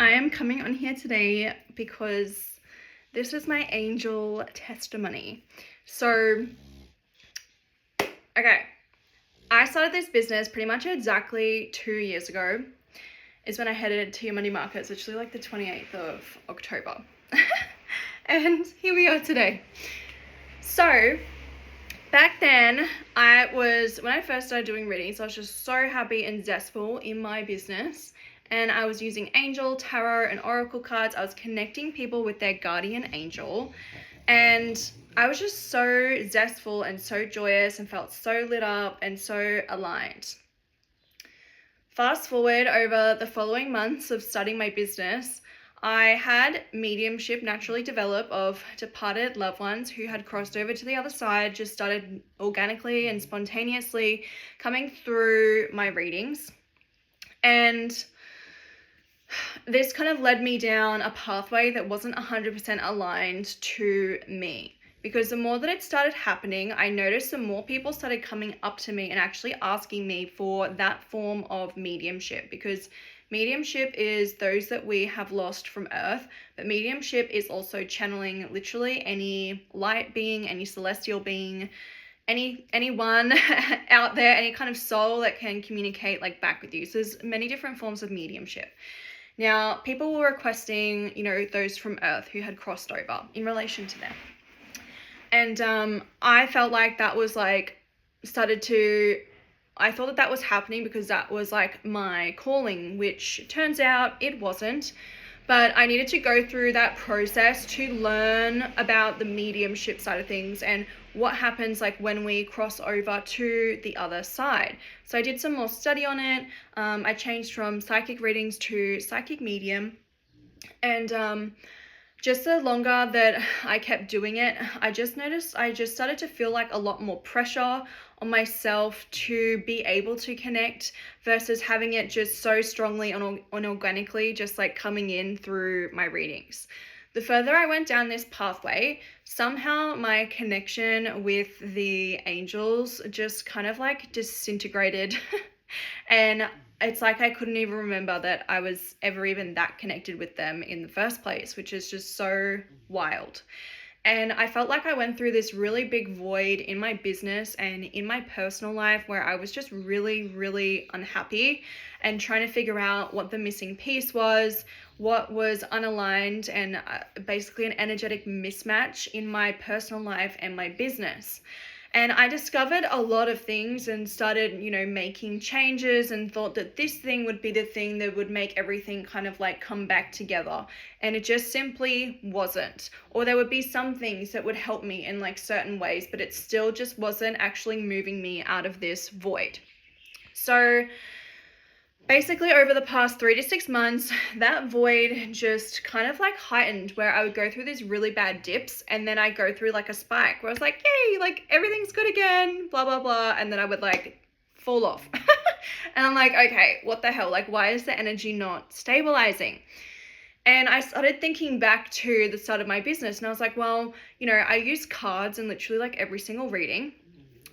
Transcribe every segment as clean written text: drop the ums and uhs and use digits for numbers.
I am coming on here today because this is my angel testimony. So, okay, I started this business pretty much exactly 2 years ago. Is when I headed to Your Money Market. It's literally like the 28th of October. And here we are today. So, back then, when I first started doing readings, I was just so happy and zestful in my business. And I was using angel, tarot, and oracle cards. I was connecting people with their guardian angel. And I was just so zestful and so joyous and felt so lit up and so aligned. Fast forward over the following months of studying my business, I had mediumship naturally develop of departed loved ones who had crossed over to the other side, just started organically and spontaneously coming through my readings. And this kind of led me down a pathway that wasn't 100% aligned to me. Because the more that it started happening, I noticed the more people started coming up to me and actually asking me for that form of mediumship. Because mediumship is those that we have lost from Earth, but mediumship is also channeling literally any light being, any celestial being, anyone out there, any kind of soul that can communicate like back with you. So there's many different forms of mediumship. Now, people were requesting, those from Earth who had crossed over in relation to them. And I felt like that was I thought that was happening because that was like my calling, which turns out it wasn't. But I needed to go through that process to learn about the mediumship side of things and what happens like when we cross over to the other side. So I did some more study on it. I changed from psychic readings to psychic medium. And just the longer that I kept doing it, I just noticed I just started to feel like a lot more pressure on myself to be able to connect versus having it just so strongly and organically just like coming in through my readings. The further I went down this pathway, somehow my connection with the angels just kind of like disintegrated. And it's like I couldn't even remember that I was ever even that connected with them in the first place, which is just so wild. And I felt like I went through this really big void in my business and in my personal life where I was just really, really unhappy and trying to figure out what the missing piece was, what was unaligned, and basically an energetic mismatch in my personal life and my business. And I discovered a lot of things and started, making changes and thought that this thing would be the thing that would make everything kind of like come back together. And it just simply wasn't. Or there would be some things that would help me in like certain ways, but it still just wasn't actually moving me out of this void. So basically over the past 3 to 6 months, that void just kind of like heightened where I would go through these really bad dips and then I go through like a spike where I was like, yay, like everything's good again, blah, blah, blah. And then I would like fall off. And I'm like, okay, what the hell? Like, why is the energy not stabilizing? And I started thinking back to the start of my business and I was like, well, I use cards in literally like every single reading,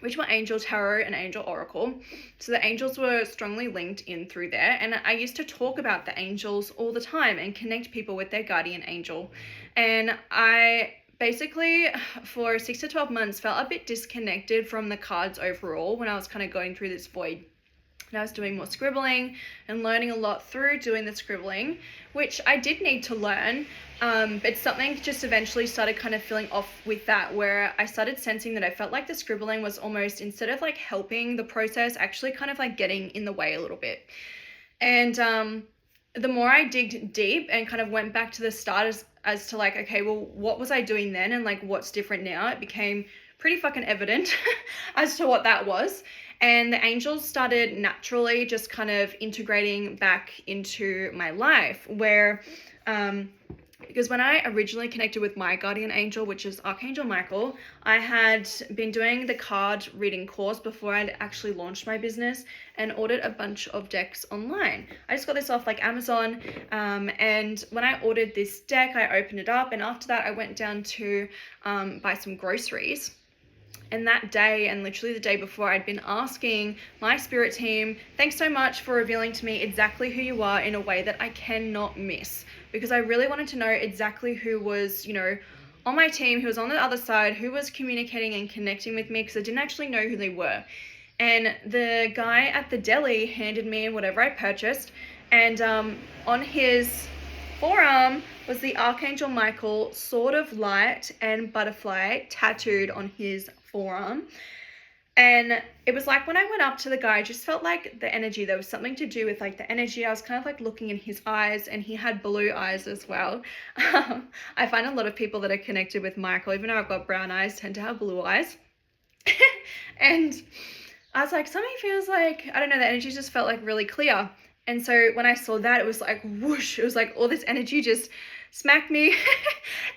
which were angel tarot and angel oracle. So the angels were strongly linked in through there. And I used to talk about the angels all the time and connect people with their guardian angel. And I basically, for 6 to 12 months, felt a bit disconnected from the cards overall when I was kind of going through this void. And I was doing more scribbling and learning a lot through doing the scribbling, which I did need to learn. But something just eventually started kind of feeling off with that, where I started sensing that I felt like the scribbling was almost, instead of like helping the process, actually kind of like getting in the way a little bit. And the more I digged deep and kind of went back to the start as to like, okay, well, what was I doing then? And like, what's different now? It became pretty fucking evident as to what that was. And the angels started naturally just kind of integrating back into my life where, because when I originally connected with my guardian angel, which is Archangel Michael, I had been doing the card reading course before I'd actually launched my business and ordered a bunch of decks online. I just got this off like Amazon. And when I ordered this deck, I opened it up. And after that, I went down to buy some groceries. And that day, and literally the day before, I'd been asking my spirit team, thanks so much for revealing to me exactly who you are in a way that I cannot miss. Because I really wanted to know exactly who was, you know, on my team, who was on the other side, who was communicating and connecting with me, because I didn't actually know who they were. And the guy at the deli handed me whatever I purchased, and on his forearm was the Archangel Michael Sword of Light and Butterfly tattooed on his forearm. And it was like when I went up to the guy, I just felt like the energy, there was something to do with like the energy. I was kind of like looking in his eyes, and he had blue eyes as well. I find a lot of people that are connected with Michael, even though I've got brown eyes, tend to have blue eyes. And I was like, something feels like, I don't know, the energy just felt like really clear. And so when I saw that, it was like whoosh, it was like all this energy just smacked me.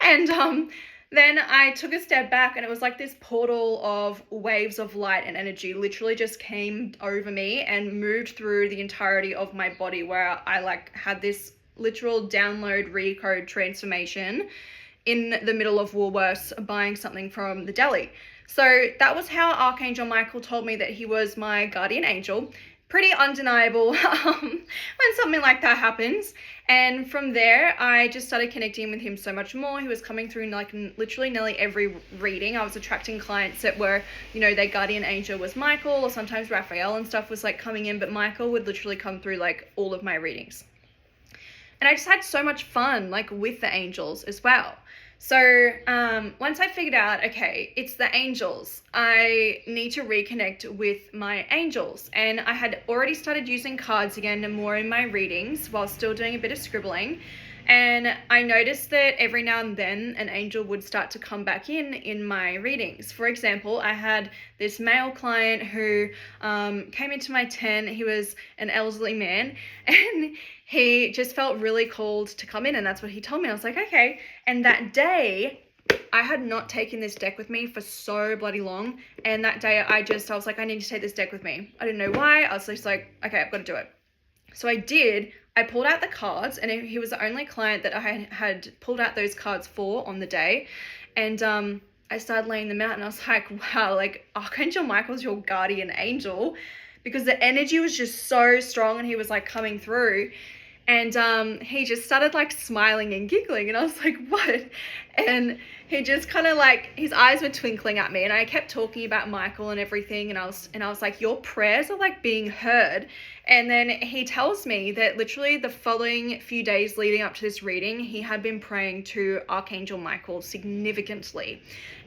And then I took a step back, and it was like this portal of waves of light and energy literally just came over me and moved through the entirety of my body, where I like had this literal download recode transformation in the middle of Woolworths buying something from the deli. So that was how Archangel Michael told me that he was my guardian angel. Pretty undeniable when something like that happens. And from there, I just started connecting with him so much more. He was coming through like literally nearly every reading. I was attracting clients that were, you know, their guardian angel was Michael, or sometimes Raphael and stuff was like coming in, but Michael would literally come through like all of my readings. And I just had so much fun like with the angels as well. So once I figured out, okay, it's the angels, I need to reconnect with my angels. And I had already started using cards again and more in my readings while still doing a bit of scribbling. And I noticed that every now and then an angel would start to come back in my readings. For example, I had this male client who came into my tent. He was an elderly man, and he just felt really called to come in, and that's what he told me. I was like, okay. And that day, I had not taken this deck with me for so bloody long. And that day, I was like, I need to take this deck with me. I didn't know why. I was just like, okay, I've got to do it. So I did. I pulled out the cards, and he was the only client that I had pulled out those cards for on the day. And I started laying them out, and I was like, wow, like Archangel Michael's your guardian angel, because the energy was just so strong, and he was like coming through. And he just started like smiling and giggling, and I was like, what? And he just kind of like, his eyes were twinkling at me, and I kept talking about Michael and everything, and I was like, your prayers are like being heard. And then he tells me that literally the following few days leading up to this reading, he had been praying to Archangel Michael significantly.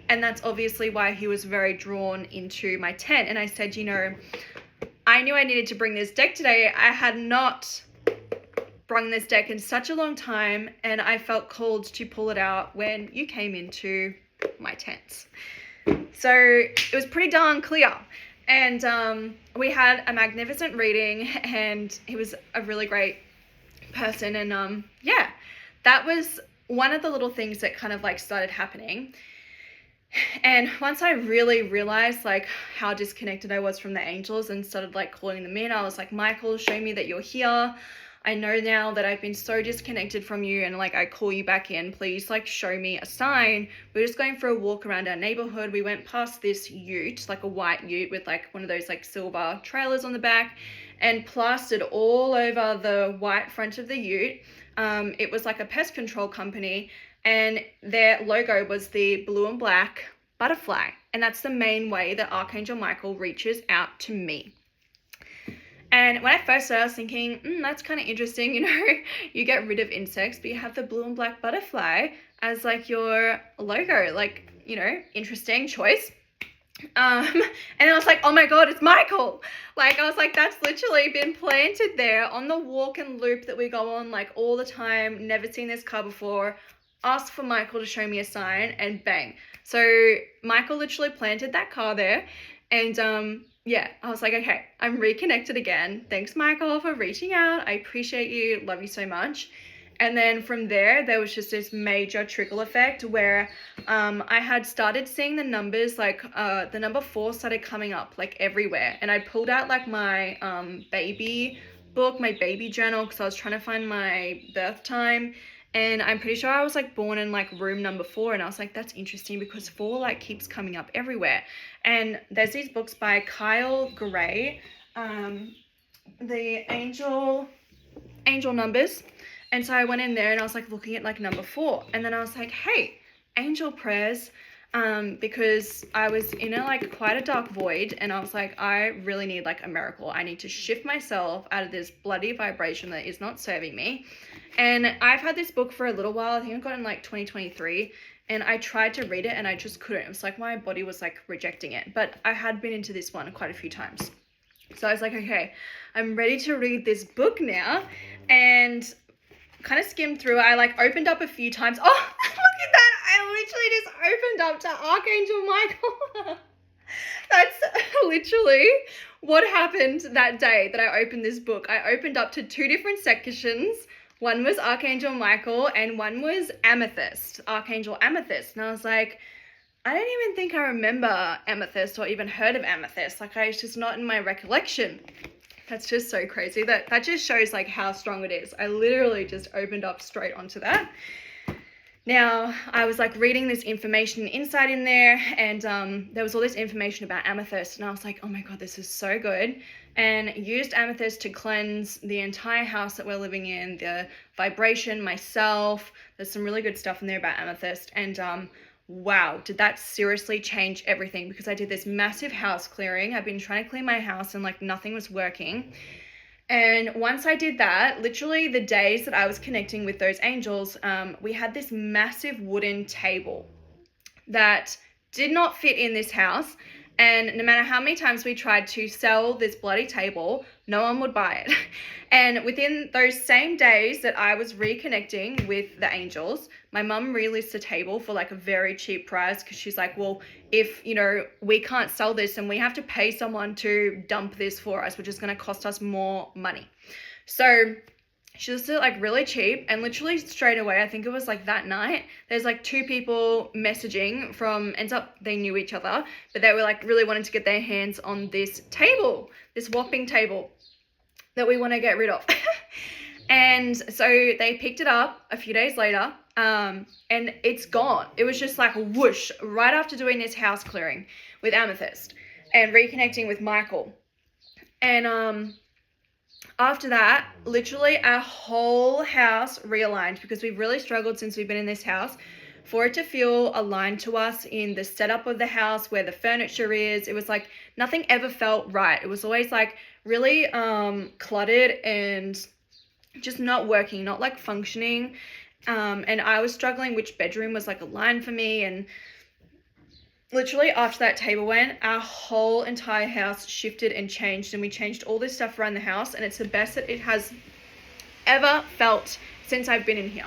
And that's obviously why he was very drawn into my tent. And I said, you know, I knew I needed to bring this deck today. I had not brung this deck in such a long time, and I felt called to pull it out when you came into my tent. So it was pretty darn clear. And we had a magnificent reading, and he was a really great person. And yeah, that was one of the little things that kind of like started happening. And once I really realized like how disconnected I was from the angels and started like calling them in, I was like, Michael, show me that you're here. I know now that I've been so disconnected from you, and like I call you back in, please like show me a sign. We're just going for a walk around our neighborhood. We went past this ute, like a white ute with like one of those like silver trailers on the back, and plastered all over the white front of the ute. It was like a pest control company, and their logo was the blue and black butterfly. And that's the main way that Archangel Michael reaches out to me. And when I first started, I was thinking, that's kind of interesting, you know, you get rid of insects, but you have the blue and black butterfly as like your logo, like, you know, interesting choice. And I was like, oh my God, it's Michael. Like, I was like, that's literally been planted there on the walk and loop that we go on like all the time. Never seen this car before. Asked for Michael to show me a sign, and bang. So Michael literally planted that car there. And yeah, I was like, okay, I'm reconnected again. Thanks, Michael, for reaching out. I appreciate you. Love you so much. And then from there was just this major trickle effect where I had started seeing the numbers, like the number 4 started coming up like everywhere. And I pulled out like my baby book, my baby journal, because I was trying to find my birth time. And I'm pretty sure I was like born in like room number 4, and I was like, that's interesting because 4 like keeps coming up everywhere. And there's these books by Kyle Gray, the angel numbers. And so I went in there and I was like looking at like number 4, and then I was like, hey, angel prayers, because I was in a like quite a dark void, and I was like, I really need like a miracle. I need to shift myself out of this bloody vibration that is not serving me. And I've had this book for a little while. I think I got it in like 2023, and I tried to read it and I just couldn't. It was like my body was like rejecting it, but I had been into this one quite a few times. So I was like, okay, I'm ready to read this book now, and kind of skimmed through it. I like opened up a few times. Oh, look at that. I literally just opened up to Archangel Michael. That's literally what happened that day that I opened this book. I opened up to 2 different sections. One was Archangel Michael and one was Amethyst, Archangel Amethyst. And I was like, I don't even think I remember Amethyst or even heard of Amethyst. Like, it's just not in my recollection. That's just so crazy. That just shows like how strong it is. I literally just opened up straight onto that. Now, I was like reading this information inside in there, and there was all this information about amethyst, and I was like, oh my God, this is so good. And used amethyst to cleanse the entire house that we're living in, the vibration, myself. There's some really good stuff in there about amethyst. And wow, did that seriously change everything, because I did this massive house clearing. I've been trying to clean my house and like nothing was working. And once I did that, literally the days that I was connecting with those angels, we had this massive wooden table that did not fit in this house. And no matter how many times we tried to sell this bloody table, no one would buy it. And within those same days that I was reconnecting with the angels, my mum released the table for like a very cheap price, because she's like, well, if, you know, we can't sell this and we have to pay someone to dump this for us, which is going to cost us more money. So she was still like really cheap, and literally straight away, I think it was like that night, there's like 2 people messaging from, ends up they knew each other, but they were like really wanting to get their hands on this table, this whopping table that we want to get rid of. And so they picked it up a few days later, and it's gone. It was just like whoosh, right after doing this house clearing with Amethyst and reconnecting with Michael. And after that, literally our whole house realigned, because we've really struggled since we've been in this house for it to feel aligned to us in the setup of the house, where the furniture is. It was like nothing ever felt right. It was always like really cluttered and just not working, not like functioning. And I was struggling which bedroom was like aligned for me. And literally after that table went, our whole entire house shifted and changed, and we changed all this stuff around the house, and it's the best that it has ever felt since I've been in here.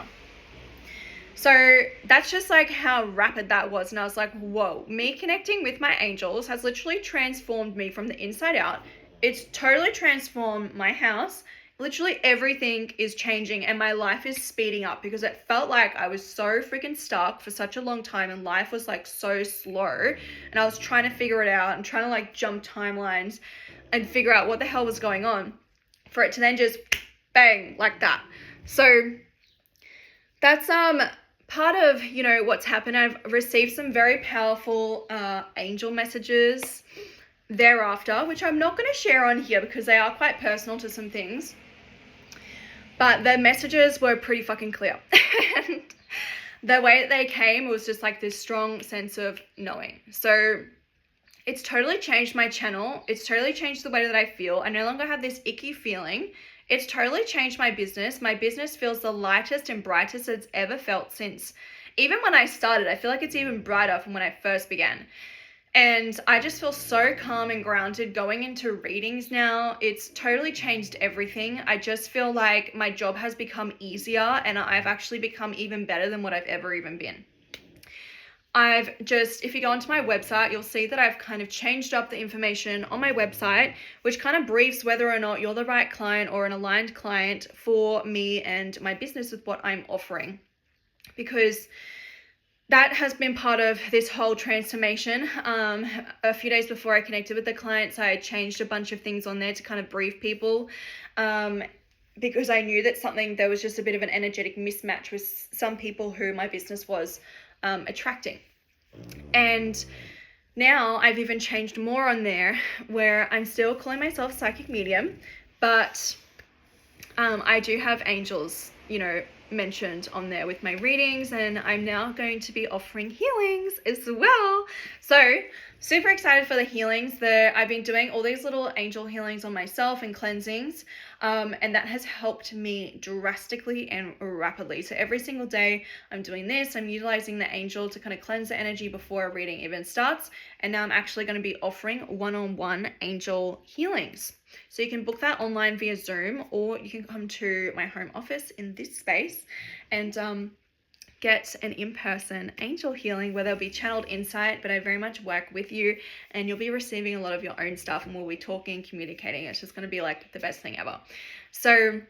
So that's just like how rapid that was. And I was like, whoa, me connecting with my angels has literally transformed me from the inside out. It's totally transformed my house. Literally everything is changing, and my life is speeding up, because it felt like I was so freaking stuck for such a long time, and life was like so slow, and I was trying to figure it out and trying to like jump timelines and figure out what the hell was going on, for it to then just bang like that. So that's part of, you know, what's happened. I've received some very powerful angel messages thereafter, which I'm not going to share on here because they are quite personal to some things. But the messages were pretty fucking clear. And the way that they came was just like this strong sense of knowing. So it's totally changed my channel. It's totally changed the way that I feel. I no longer have this icky feeling. It's totally changed my business. My business feels the lightest and brightest it's ever felt since, even when I started. I feel like it's even brighter from when I first began. And I just feel so calm and grounded going into readings now. It's totally changed everything. I just feel like my job has become easier, and I've actually become even better than what I've ever even been. If you go onto my website, you'll see that I've kind of changed up the information on my website, which kind of briefs whether or not you're the right client or an aligned client for me and my business with what I'm offering. Because that has been part of this whole transformation. A few days before I connected with the clients, I changed a bunch of things on there to kind of brief people. because I knew that there was just a bit of an energetic mismatch with some people who my business was attracting. And now I've even changed more on there, where I'm still calling myself psychic medium, but I do have angels, mentioned on there with my readings, and I'm now going to be offering healings as well. So super excited for the healings. I've been doing all these little angel healings on myself and cleansings, and that has helped me drastically and rapidly. So every single day I'm doing this. I'm utilizing the angel to kind of cleanse the energy before a reading even starts, and now I'm actually going to be offering one-on-one angel healings. So you can book that online via Zoom, or you can come to my home office in this space and get an in-person angel healing where there'll be channeled insight, but I very much work with you, and you'll be receiving a lot of your own stuff, and we'll be talking, communicating. It's just going to be like the best thing ever. So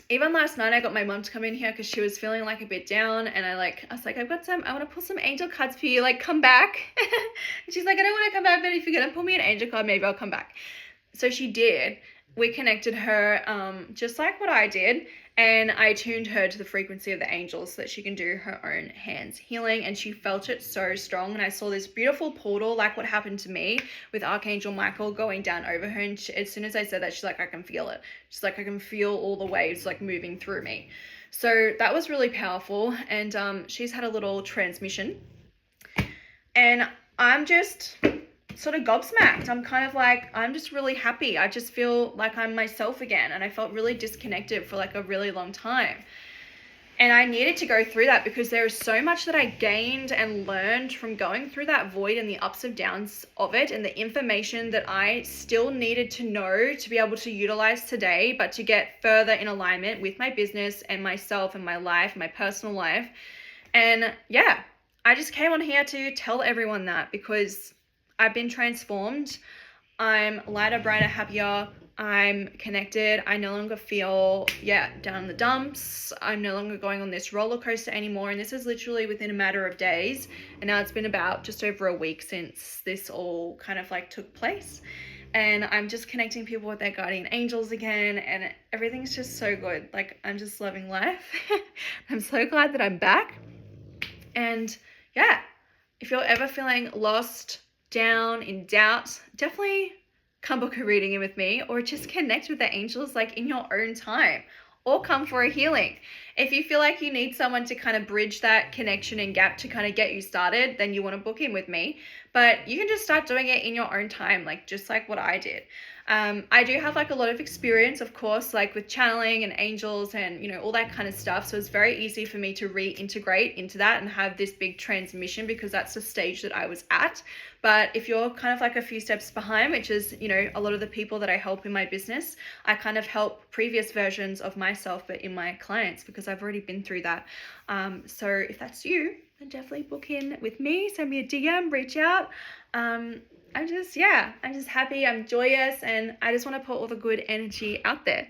even last night I got my mom to come in here because she was feeling like a bit down, and I was like, I want to pull some angel cards for you, like come back. And she's like, I don't want to come back, but if you're going to pull me an angel card, maybe I'll come back. So she did. We connected her just like what I did, and I tuned her to the frequency of the angels so that she can do her own hands healing, and she felt it so strong. And I saw this beautiful portal, like what happened to me with Archangel Michael going down over her, and as soon as I said that, she's like, I can feel it. She's like, I can feel all the waves like moving through me. So that was really powerful, and she's had a little transmission, and I'm just sort of gobsmacked. I'm kind of like, I'm just really happy. I just feel like I'm myself again, and I felt really disconnected for like a really long time. And I needed to go through that because there is so much that I gained and learned from going through that void and the ups and downs of it, and the information that I still needed to know to be able to utilize today, but to get further in alignment with my business and myself and my life, my personal life. And yeah, I just came on here to tell everyone that, because I've been transformed. I'm lighter, brighter, happier. I'm connected. I no longer feel, down in the dumps. I'm no longer going on this roller coaster anymore. And this is literally within a matter of days. And now it's been about just over a week since this all kind of like took place. And I'm just connecting people with their guardian angels again. And everything's just so good. Like, I'm just loving life. I'm so glad that I'm back. And yeah, if you're ever feeling lost, down, in doubt, definitely come book a reading in with me, or just connect with the angels like in your own time, or come for a healing. If you feel like you need someone to kind of bridge that connection and gap to kind of get you started, then you want to book in with me. But you can just start doing it in your own time, like just like what I did. I do have like a lot of experience, of course, like with channeling and angels and, all that kind of stuff. So it's very easy for me to reintegrate into that and have this big transmission, because that's the stage that I was at. But if you're kind of like a few steps behind, which is, a lot of the people that I help in my business, I kind of help previous versions of myself, but in my clients, because I've already been through that. So if that's you, then definitely book in with me. Send me a DM, reach out. I'm just happy, I'm joyous, and I just want to put all the good energy out there.